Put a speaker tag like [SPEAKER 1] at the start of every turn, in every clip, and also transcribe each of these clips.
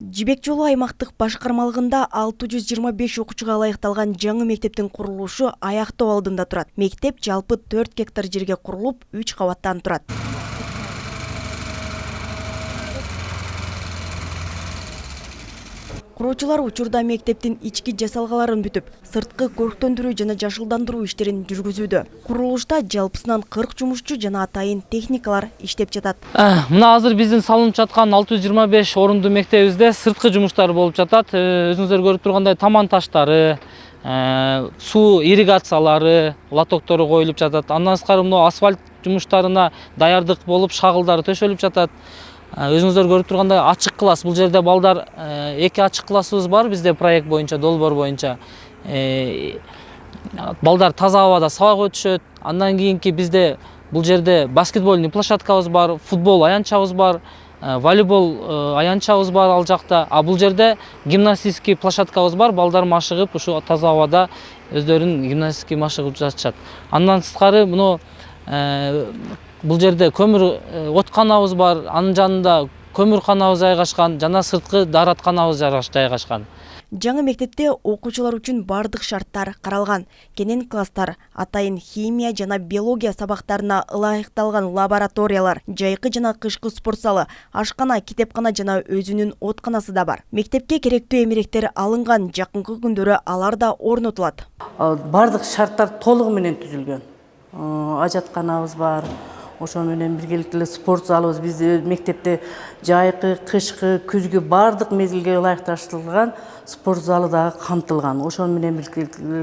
[SPEAKER 1] Жибек жолу аймактык башкармалыгында 625 окуучуга ылайыкталган жаңы мектептин курулушу аяктоо алдында турат. Мектеп жалпы 4 гектар жерге курулуп, 3 кабаттан турат. Куруучулар учурда мектептин ички жасалгаларын бүтүп, сырткы көрктөндүрүү жана жашылдандыруу иштерин жүргүзүүдө. Курулушта жалпысынан 40 жумушчу жана атайын техникалар иштеп жатат.
[SPEAKER 2] Мына азыр биздин салынып жаткан 625 орундуу мектебибизде сырткы жумуштар болуп жатат. Өзүңүздөр көрүп тургандай таман таштары, суу ирригациялары, лотоктору коюлуп жатат. Андан сырткары мына асфальт жумуштарына даярдык болуп, шагылдары төшөлүп жатат. Өзүңүздөр көрүп тургандай ачык класс. Бул жерде балдар 2 ачык классыбыз бар бизде проект боюнча, долбоор боюнча. Балдар таза абада сабак өтүшөт. Андан кийинки бизде бул жерде баскетбольный площадкабыз бар, футбол аянтчабыз бар, волейбол аянтчабыз бар ал жакта. А бул жерде гимнастический площадкабыз бар. Балдар машыгып, ушу таза абада өздөрүн гимнастический машыгып жатышат. Андан сырткары муну бул жерде көмүр отканабыз бар, анын жанында көмүрканабыз жайгашкан, жана сырткы дааратканабыз жайгашкан.
[SPEAKER 1] Жаңы мектепте окуучулар үчүн бардык шарттар каралган. Кенен класстар, атайын химия жана биология сабактарына ылайыкталган лабораториялар, жайкы жана кышкы спорт залы, ашкана, китепкана жана өзүнүн отканасы да бар. Мектепке керектүү эмеректер алынган, жакынкы күндөрү алар да орнотулат.
[SPEAKER 3] Бардык шарттар толугу менен түзүлгөн. Ажатканабыз бар. Ошо менен биргеликте спорт залыбыз бизде мектепте жайкы, кышкы, күзгү бардык мезгилге ылайыкташтырылган спорт залы дагы камтылган. Ошо менен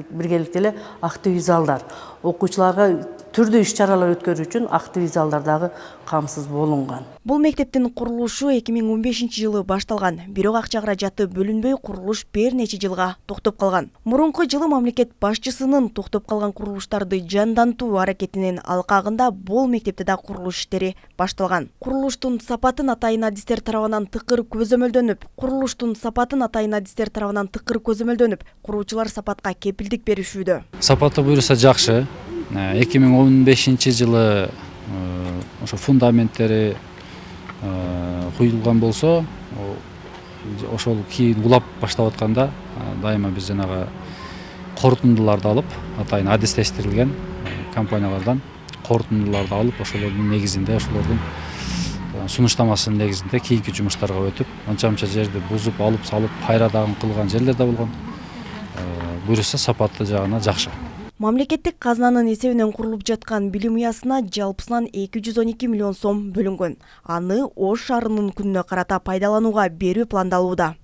[SPEAKER 3] биргеликте активий залдар. Окуучуларга түрдүү иш-чаралар өткөрүү үчүн активий залдар дагы камсыз болунган.
[SPEAKER 1] Бул мектептин курулушу 2015-жылы башталган, бирок акча каражаты бөлүнбөй курулуш бир нече жылга токтоп калган. Мурунку жылы мамлекет башчысынын токтоп калган курулуштарды жандантуу аракетинин алкагында бул мектепте да курулуш иштери башталган. Курулуштун сапатын атайын адистер тарабынан тыкыр көзөмөлдөнүп, куруучулар сапатка кепилдик беришүүдө.
[SPEAKER 4] Сапаты буюрса жакшы. 2015-жылы ошо фундаменттери куюлган болсо, ошол кийин улап баштап атканда дайыма биз жанагы корутундуларды алып, атайын адистештирилген компаниялардан корутундуларды алып, ошолордун негизинде, ошолордун сунуштамасынын негизинде кийинки жумуштарга өтүп, анча-мынча жерди бузуп, алып салып, кайрадан кылган жерлер да болгон. Буюрса сапаты жагына жакшы.
[SPEAKER 1] Мамлекеттик казынанын эсебинен курулуп жаткан билим уясына жалпысынан 212 миллион сом бөлүнгөн. Аны Ош шаарынын күнүнө карата пайдаланууга берүү пландалууда.